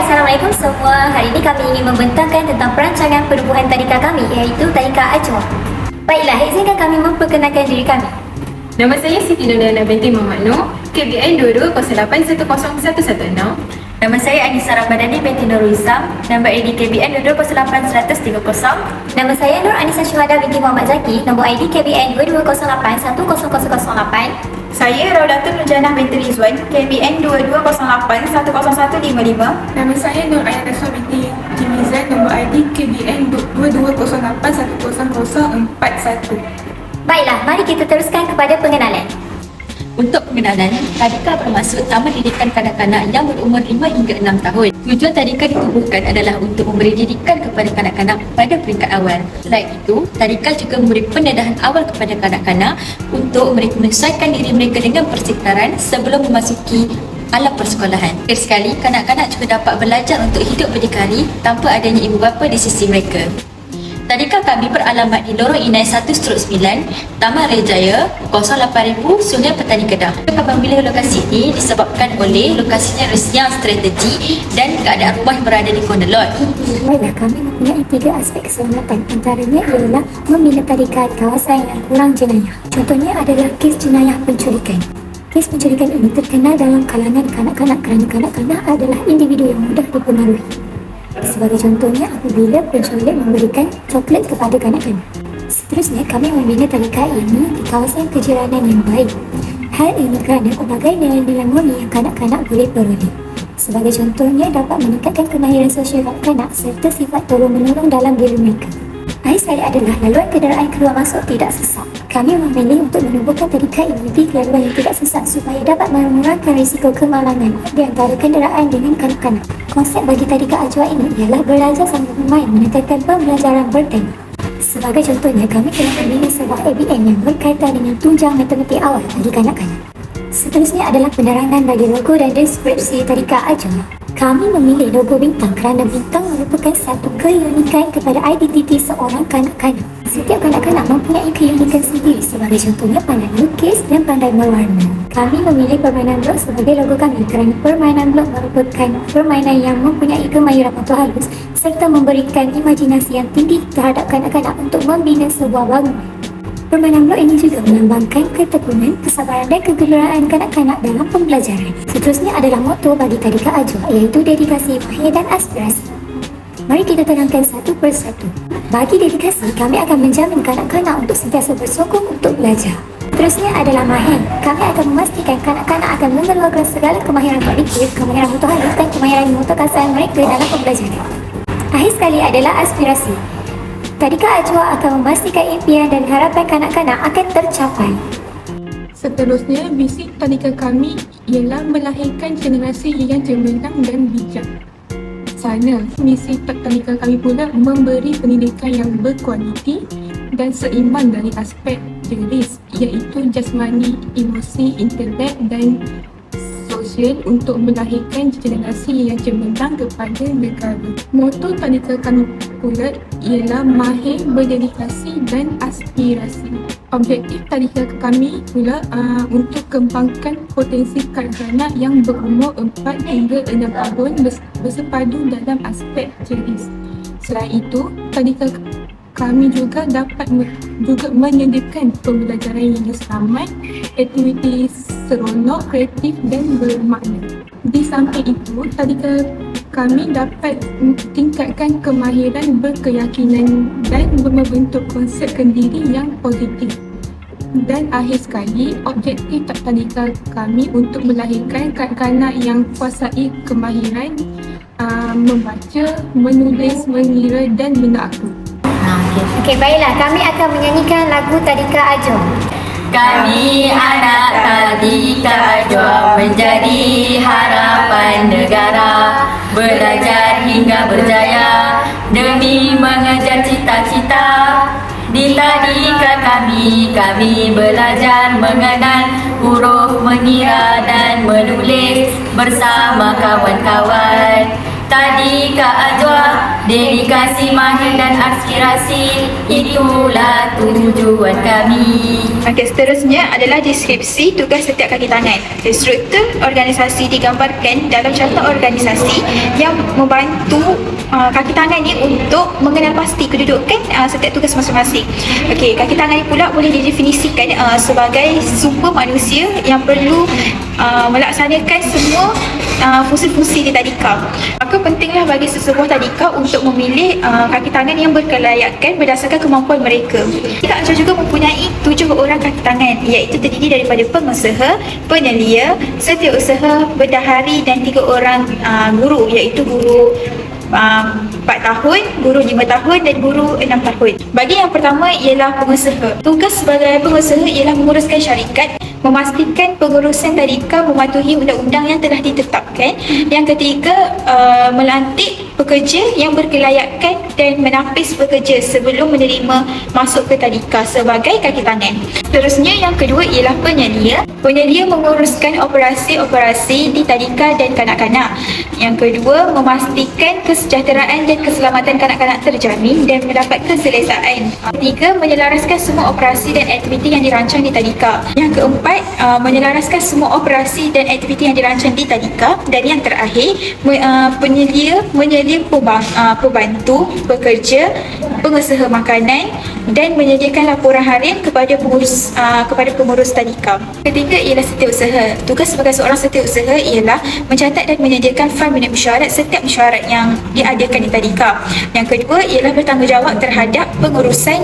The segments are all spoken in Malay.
Assalamualaikum semua. Hari ini kami ingin membentangkan tentang perancangan penubuhan tadika kami, iaitu Tadika Ajwa. Baiklah, izinkan kami memperkenalkan diri kami. Nama saya Siti Nurdana binti Muhammad Noor, KBN 22081116. Nama saya Anissa Ramadhani binti Nurul Islam, nombor ID KBN 22081030. Nama saya Nur Anissa Syuhada binti Muhammad Zaki, nombor ID KBN 2208100008. Saya Raudatul Nurjanah binti Rizwan, KBN 2208100155. Nama saya Nur Ayatullah binti Jimizan, nombor ID KBN 2208100041. Baiklah, mari kita teruskan kepada pengenalan. Untuk pengenalan, tadika bermaksud taman didikan kanak-kanak yang berumur 5 hingga 6 tahun. Tujuan tadika ditubuhkan adalah untuk memberi didikan kepada kanak-kanak pada peringkat awal. Selain itu, tadika juga memberi pendedahan awal kepada kanak-kanak untuk mereka menyesuaikan diri mereka dengan persekitaran sebelum memasuki alam persekolahan. Akhir sekali, kanak-kanak juga dapat belajar untuk hidup berdikari tanpa adanya ibu bapa di sisi mereka. Tadika kami beralamat di Lorong Inai 1/9, Taman Rejaya, 08000, Sungai Petani Kedah. Kami memilih lokasi ini disebabkan oleh lokasinya yang strategik dan keadaan rumah berada di corner lot. Baiklah, kami mempunyai 3 aspek keselamatan. Antaranya ialah membina tadika di kawasan yang kurang jenayah. Contohnya adalah kes jenayah penculikan. Kes penculikan ini terkenal dalam kalangan kanak-kanak kerana kanak-kanak adalah individu yang mudah dipengaruhi. Sebagai contohnya, apabila penculik memberikan coklat kepada kanak-kanak. Seterusnya, kami membina tadika ini di kawasan kejiranan yang baik. Hal ini kerana pelbagai nilai-nilai mulia yang kanak-kanak boleh peroleh. Sebagai contohnya, dapat meningkatkan kemahiran sosial kanak-kanak serta sifat tolong-menolong dalam diri mereka. Akhir sekali adalah laluan kenderaan keluar masuk tidak sesak. Kami memilih untuk menubuhkan tadika ini di laluan yang tidak sesak supaya dapat mengurangkan risiko kemalangan di antara kenderaan dengan kanak-kanak. Konsep bagi tadika Ajwa ini ialah belajar sambil bermain menekankan pembelajaran bertema. Sebagai contohnya, kami telah memilih sebuah ABN yang berkaitan dengan tunjang matematik awal bagi kanak-kanak. Seterusnya adalah penerangan bagi logo dan deskripsi tadika Ajwa. Kami memilih logo bintang kerana bintang merupakan satu keunikan kepada identiti seorang kanak-kanak. Setiap kanak-kanak mempunyai keunikan sendiri, sebagai contohnya pandai melukis dan pandai mewarna. Kami memilih permainan blok sebagai logo kami kerana permainan blok merupakan permainan yang mempunyai kemahiran motor halus serta memberikan imajinasi yang tinggi terhadap kanak-kanak untuk membina sebuah bangunan. Permainan blok ini juga melambangkan ketekunan, kesabaran dan kegembiraan kanak-kanak dalam pembelajaran. Seterusnya adalah moto bagi tadika Ajwa, iaitu dedikasi, mahir dan aspirasi. Mari kita terangkan satu persatu. Bagi dedikasi, kami akan menjamin kanak-kanak untuk sentiasa bersokong untuk belajar. Seterusnya adalah mahir. Kami akan memastikan kanak-kanak akan mengeluarkan segala kemahiran kognitif, kemahiran motor halus dan kemahiran motor kasar mereka dalam pembelajaran. Akhir sekali adalah aspirasi. Tadika Ajwa akan memastikan impian dan harapan kanak-kanak akan tercapai. Seterusnya, visi tadika kami ialah melahirkan generasi yang cemerlang dan bijak. Sana, misi tadika kami pula memberi pendidikan yang berkualiti dan seimbang dari aspek jenis, iaitu jasmani, emosi, intelek dan sosial untuk melahirkan generasi yang cemerlang kepada negara. Moto tadika kami pula ialah mahir, berdedikasi dan aspirasi. Objektif tadika kami pula untuk kembangkan potensi kanak-kanak yang berumur 4 hingga 6 tahun bersepadu dalam aspek jenis. Selain itu, tadika kami juga dapat juga menyediakan pembelajaran yang selamat, aktiviti seronok, kreatif dan bermakna. Di samping itu, tadika kami dapat tingkatkan kemahiran berkeyakinan dan membentuk konsep kendiri yang positif. Dan akhir sekali, objektif tadika kami untuk melahirkan kanak-kanak yang kuasai kemahiran membaca, menulis, mengira dan menakluk. Okey, baiklah, kami akan menyanyikan lagu Tadika Ajwa. Kami anak tadika Ajwa menjadi harapan negara, belajar hingga berjaya demi mengejar cita-cita. Di tadika kami belajar mengenal huruf, mengira dan menulis bersama kawan-kawan. Tadika Ajwa, dedikasi Generasi mahir dan aspirasi, itulah tujuan kami. Okey, seterusnya adalah deskripsi tugas setiap kaki tangan. Struktur organisasi digambarkan dalam contoh organisasi yang membantu kaki tangan ni untuk mengenal pasti kedudukan setiap tugas masing-masing. Okey, kaki tangan ni pula boleh didefinisikan sebagai sumber manusia yang perlu melaksanakan semua fungsi-fungsi di tadika. Maka pentinglah bagi sesebuah tadika untuk memilih kaki tangan yang berkelayakan berdasarkan kemampuan mereka. Tadika Ajwa juga mempunyai 7 orang kaki tangan, iaitu terdiri daripada pengusaha, penyelia, setiausaha, bendahari dan 3 orang guru, iaitu guru 4 tahun, guru 5 tahun dan guru 6 tahun. Bagi yang pertama ialah pengusaha. Tugas sebagai pengusaha ialah menguruskan syarikat, memastikan pengurusan tadika mematuhi undang-undang yang telah ditetapkan. Yang ketiga, melantik pekerja yang berkelayakan dan menapis pekerja sebelum menerima masuk ke tadika sebagai kaki tangan. Seterusnya yang kedua ialah penyelia. Penyelia menguruskan operasi-operasi di tadika dan kanak-kanak. Yang kedua, memastikan kesejahteraan dan keselamatan kanak-kanak terjamin dan mendapat keselesaan. Ketiga, menyelaraskan semua operasi dan aktiviti yang dirancang di tadika. Yang keempat, menyelaraskan semua operasi dan aktiviti yang dirancang di tadika. Dan yang terakhir, penyelia pembantu, pekerja, pengusaha makanan dan menyediakan laporan harian kepada pengurus tadika. Ketiga ialah setiausaha. Tugas sebagai seorang setiausaha ialah mencatat dan menyediakan fail minit mesyuarat setiap mesyuarat yang diadakan di tadika. Yang kedua ialah bertanggungjawab terhadap pengurusan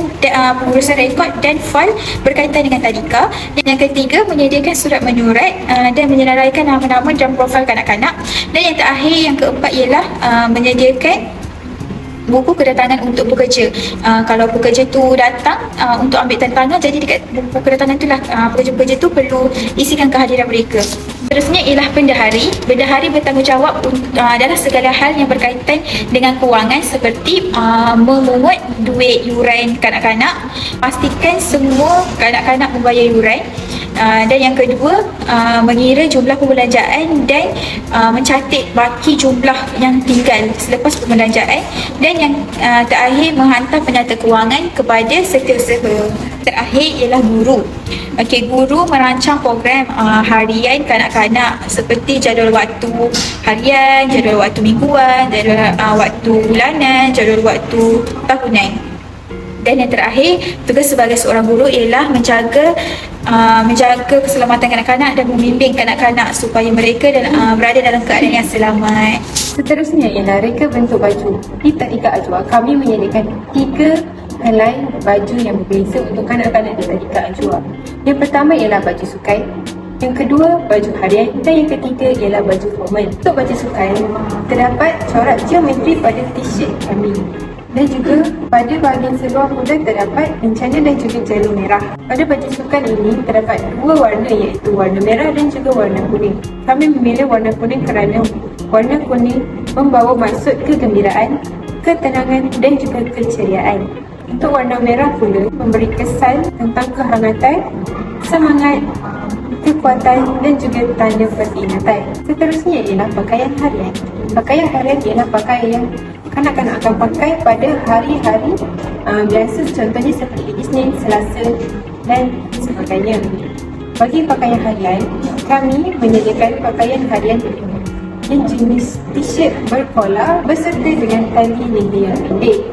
rekod dan fail berkaitan dengan tadika. Yang ketiga, menyediakan surat menyurat dan menyelaraikan nama-nama dan profil kanak-kanak. Dan yang terakhir, yang keempat ialah menyediakan buku kedatangan untuk pekerja. Kalau pekerja tu datang untuk ambil tantangan, jadi dekat buku kedatangan itulah pekerja-pekerja tu perlu isikan kehadiran mereka. Seterusnya ialah bendahari. Bendahari bertanggungjawab dalam segala hal yang berkaitan dengan kewangan seperti memungut duit yuran kanak-kanak, pastikan semua kanak-kanak membayar yuran. Dan yang kedua, mengira jumlah pembelanjaan dan mencatat baki jumlah yang tinggal selepas pembelanjaan. Dan yang terakhir, menghantar penyata kewangan kepada setiausaha. Terakhir ialah guru. Okey, guru merancang program harian kanak-kanak seperti jadual waktu harian, jadual waktu mingguan, jadual waktu bulanan, jadual waktu tahunan. Dan yang terakhir, tugas sebagai seorang guru ialah menjaga keselamatan kanak-kanak dan membimbing kanak-kanak supaya mereka berada dalam keadaan yang selamat. Seterusnya ialah reka bentuk baju. Di Tadika Ajwa, kami menyediakan 3 helai baju yang berbeza untuk kanak-kanak di Tadika Ajwa. Yang pertama ialah baju sukan, yang kedua baju harian dan yang ketiga ialah baju formal. Untuk baju sukan, terdapat corak geometri pada t-shirt kami. Dan juga pada bahagian seluar pula terdapat rencana dan juga jalur merah. Pada baju sukan ini terdapat 2 warna, iaitu warna merah dan juga warna kuning. Kami memilih warna kuning kerana warna kuning membawa maksud kegembiraan, ketenangan dan juga keceriaan. Untuk warna merah pula memberi kesan tentang kehangatan, semangat, kekuatan dan juga tanda peringatan. Seterusnya ialah pakaian harian. Pakaian harian ialah pakaian yang kanak-kanak akan pakai pada hari-hari biasa, contohnya seperti Isnin, Selasa dan sebagainya. Bagi pakaian harian, kami menyediakan pakaian harian yang jenis t-shirt berkolar beserta dengan tali leher yang pendek.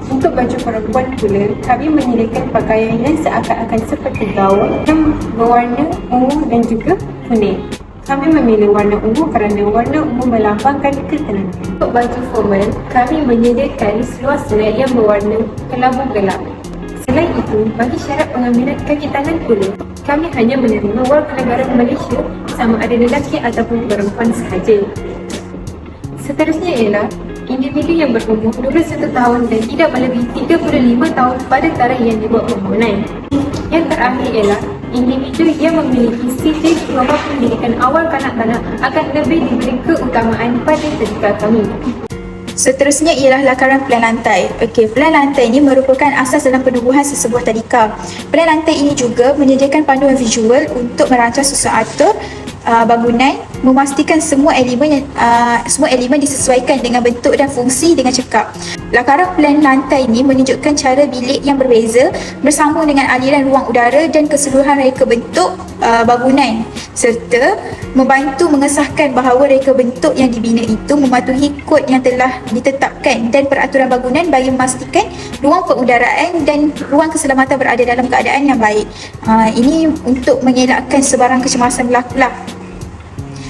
Untuk baju perempuan pula, kami menyediakan pakaian yang seakan-akan seperti gaun yang berwarna ungu dan juga kuning. Kami memilih warna ungu kerana warna ungu melambangkan ketenangan. Untuk baju formal, kami menyediakan seluar selat yang berwarna kelabu gelap. Selain itu, bagi syarat pengambilan kaki tangan pula, kami hanya menerima warga negara Malaysia sama ada lelaki ataupun perempuan sahaja. Seterusnya ialah individu yang berumur 21 tahun dan tidak melebihi 35 tahun pada tarikh yang dibuat permohonan. Yang terakhir ialah individu yang memiliki sijil diploma pendidikan awal kanak-kanak akan lebih diberi keutamaan pada tadika kami. Seterusnya ialah lakaran pelan lantai. Okey, pelan lantai ini merupakan asas dalam penubuhan sesebuah tadika. Pelan lantai ini juga menyediakan panduan visual untuk merancang susun atur bangunan, memastikan semua elemen disesuaikan dengan bentuk dan fungsi dengan cekap. Lakaran plan lantai ini menunjukkan cara bilik yang berbeza bersambung dengan aliran ruang udara dan keseluruhan reka bentuk bangunan, serta membantu mengesahkan bahawa reka bentuk yang dibina itu mematuhi kod yang telah ditetapkan dan peraturan bangunan bagi memastikan ruang pengudaraan dan ruang keselamatan berada dalam keadaan yang baik. Ini untuk mengelakkan sebarang kecemasan berlakulah.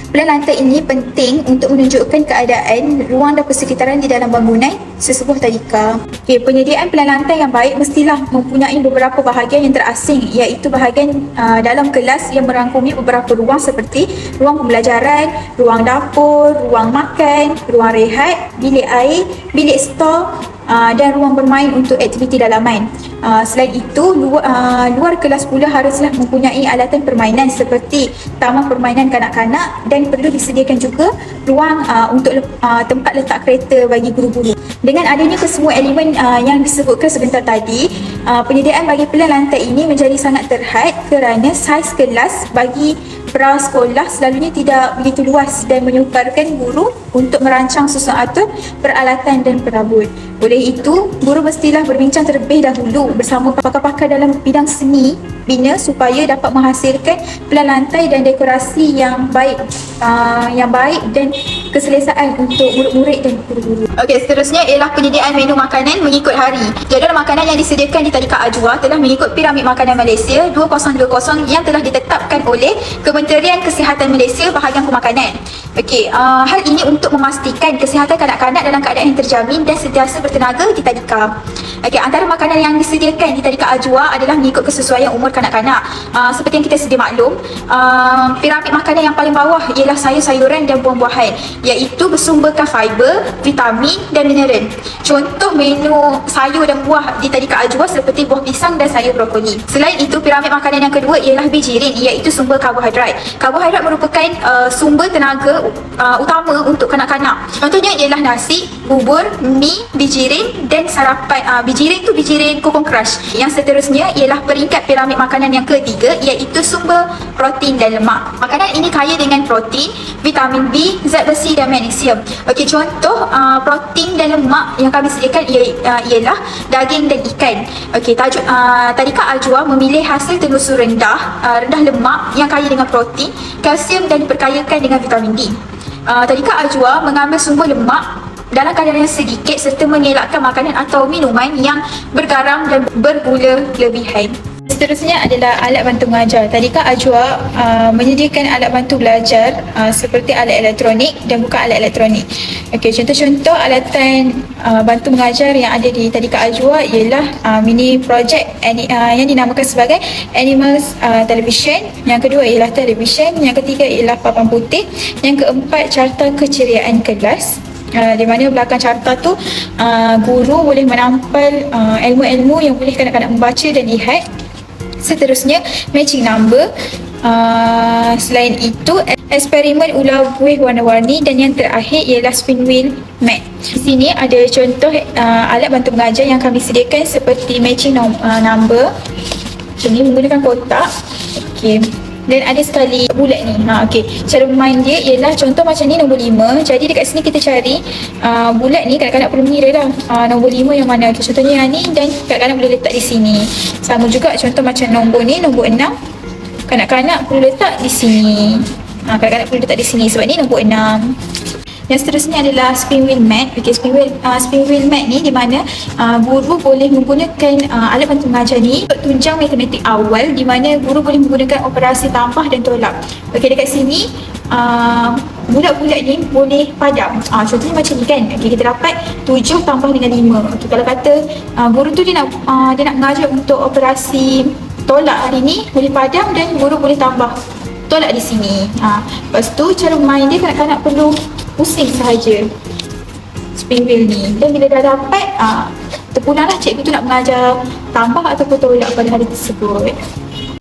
Plan lantai ini penting untuk menunjukkan keadaan ruang dan persekitaran di dalam bangunan sesebuah tadika. Penyediaan plan lantai yang baik mestilah mempunyai beberapa bahagian yang terasing, iaitu bahagian dalam kelas yang merangkumi beberapa ruang seperti ruang pembelajaran, ruang dapur, ruang makan, ruang rehat, bilik air, bilik stor dan ruang bermain untuk aktiviti dalaman. Selain itu, luar kelas pula haruslah mempunyai alatan permainan seperti taman permainan kanak-kanak dan perlu disediakan juga ruang untuk tempat letak kereta bagi guru-guru. Dengan adanya kesemua elemen yang disebutkan sebentar tadi, penyediaan bagi plan lantai ini menjadi sangat terhad kerana saiz kelas bagi prasekolah selalunya tidak begitu luas dan menyukarkan guru untuk merancang susun atur peralatan dan perabot. Oleh itu, guru mestilah berbincang terlebih dahulu bersama pakar-pakar dalam bidang seni bina supaya dapat menghasilkan plan lantai dan dekorasi yang baik dan keselesaan untuk murid-murid dan guru-guru. Okey, seterusnya ialah penyediaan menu makanan mengikut hari. Jadual makanan yang disediakan di Tadika Ajwa telah mengikut Piramid Makanan Malaysia 2020 yang telah ditetapkan oleh Kementerian Kesihatan Malaysia bahagian pemakanan. Okey, hal ini untuk memastikan kesihatan kanak-kanak dalam keadaan yang terjamin dan sentiasa bertenaga di tadika. Okey, antara makanan yang disediakan di Tadika Ajwa adalah mengikut kesesuaian umur kanak-kanak. Seperti yang kita sedia maklum, piramid makanan yang paling bawah ialah sayur-sayuran dan buah-buahan, iaitu bersumberkan fiber, vitamin dan mineral. Contoh menu sayur dan buah di Tadika Ajwa seperti buah pisang dan sayur brokoli. Selain itu, piramid makanan yang kedua ialah bijirin, iaitu sumber karbohidrat. Karbohidrat merupakan sumber tenaga utama untuk kanak-kanak. Contohnya ialah nasi, bubur, mi, bijirin dan sarapan. Bijirin tu bijirin kokong crush. Yang seterusnya ialah peringkat piramid makanan yang ketiga, iaitu sumber protein dan lemak. Makanan ini kaya dengan protein, vitamin B, zat besi dan magnesium. Okey, contoh protein dan lemak yang kami sediakan ialah daging dan ikan. Okey, Tadika Ajwa memilih hasil telusur rendah lemak yang kaya dengan protein, kalsium dan diperkayakan dengan vitamin D. Tadika Ajwa mengambil sumber lemak dalam kadar yang sedikit serta mengelakkan makanan atau minuman yang bergaram dan bergula lebihan. Seterusnya adalah alat bantu mengajar. Tadika Ajwa menyediakan alat bantu belajar seperti alat elektronik dan bukan alat elektronik. Okey, contoh-contoh alatan bantu mengajar yang ada di Tadika Ajwa ialah mini project yang dinamakan sebagai Animals Television. Yang kedua ialah television. Yang ketiga ialah papan putih. Yang keempat, carta keceriaan kelas. Di mana belakang carta tu guru boleh menampal ilmu-ilmu yang boleh kanak-kanak membaca dan lihat. Seterusnya, matching number. Selain itu, eksperimen ular buih warna-warni dan yang terakhir ialah spin wheel mat. Di sini ada contoh alat bantu mengajar yang kami sediakan seperti matching number. Ini menggunakan kotak. Okey. Dan ada sekali bulat ni. Okey. Cara bermain dia ialah contoh macam ni nombor 5. Jadi dekat sini kita cari bulat ni, kadang-kadang perlu mengira dah nombor 5 yang mana. Okay, contohnya yang ni dan kadang-kadang boleh letak di sini. Sama juga contoh macam nombor ni, nombor 6. Kanak-kanak perlu letak di sini. Kadang-kadang perlu letak di sini sebab ni nombor 6. Yang seterusnya adalah spin wheel mat. Okay, spin wheel mat ni di mana guru boleh menggunakan alat bantu mengajar ni untuk tunjang matematik awal, di mana guru boleh menggunakan operasi tambah dan tolak. Okay, dekat sini bulat-bulat ni boleh padam. Contohnya macam ni kan. Okay, kita dapat 7 tambah dengan 5. Okay, kalau kata guru tu dia nak mengajar untuk operasi tolak hari ni, boleh padam dan guru boleh tambah tolak di sini. Lepas tu cara main dia kanak-kanak perlu pusing sahaja spin wheel ni, dan bila dah dapat terpulanglah cikgu tu nak mengajar tambah ataupun tolak pada hari tersebut.